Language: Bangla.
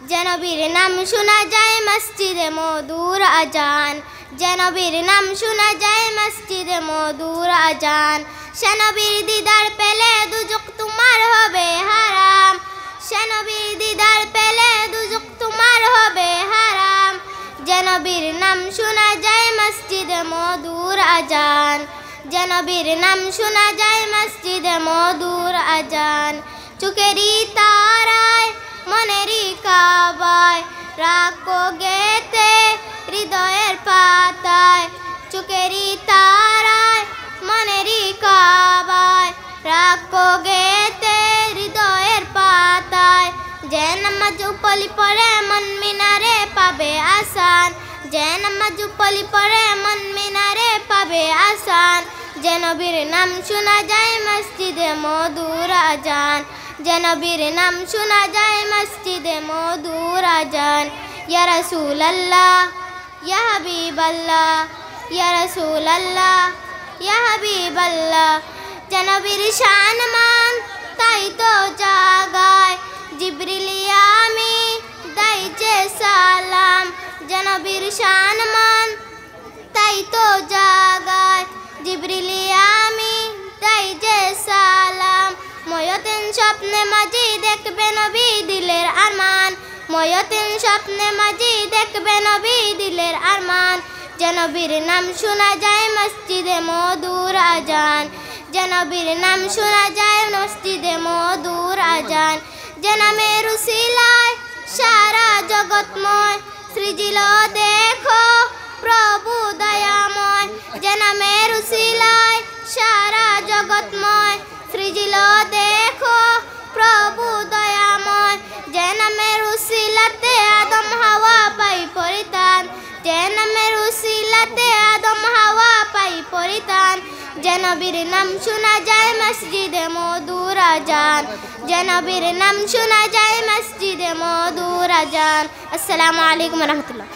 যে নবীর নাম শোনা যায় মসজিদে মধুর আজান, যে নবীর নাম শোনা যায় মসজিদে মধুর আজান। সে নবীর দিদার পেলে দুজক তোমার হবে হারাম, সে নবীর দিদার পেলে দুজক তোমার হবে হারাম। যে নবীর নাম শোনা যায় মসজিদে মধুর আজান, যে নবীর নাম শোনা যায় মসজিদে মধুর আজান। চোখেরই তারায় মনেরই কাবায় রাখো গেতে হৃদয়ের পাতায়, চোখেরই তারায় মনেরই কাবায় রাখো গেতে হৃদয়ের পাতায়। যে নামাজ পলি পড়ে মন মিনারে পাবে আসান, যে নামাজ পলি পড়ে মন মিনারে পাবে আসান। যে নবীর নাম শোনা যায় মসজিদে মধুর আজান, যে নবীর নাম শোনা যায় মসজিদে মধুর আজান। ইয়া রাসূলুল্লাহ ইয়া হাবিবাল্লাহ, ইয়া রাসূলুল্লাহ ইয়া হাবিবাল্লাহ। যে নবীর শান মান তাই তো জাগায় জিবরিল আমিন দাইছে সালাম। যে নবীর শান মান তাই তো জাগায় জিবরিল আমিন দাইছে সালাম। ময়তেন স্বপ্নে মাঝি দেখবে নবী দিলের আরমান, ময়তেন স্বপ্নে মাঝি দেখবে নবী দিলের আরমান। যে নবীর নাম শোনা যায় মসজিদে মধুর আজান, যে নবীর নাম শোনা যায় মসজিদে মধুর আজান। যে নামের উসিলায় সারা জগৎময় সৃজিল দেখো প্রভু দয়াময়। যে নামের উসিলায় সারা জগৎময় সৃজিল দেখো প্রভু দয়াময়। যে নামের উসিলাতে আদম হাওয়া পাই পরিত্রাণ, যে নামের উসিলাতে আদম হাওয়া পাই পরিত্রাণ। যে নবীর নাম শোনা যায় মসজিদে মধুর আজান, যে নবীর নাম শোনা যায় মসজিদে মধুর আজান। আসসালামু আলাইকুম ওয়া রাহমাতুল্লাহ।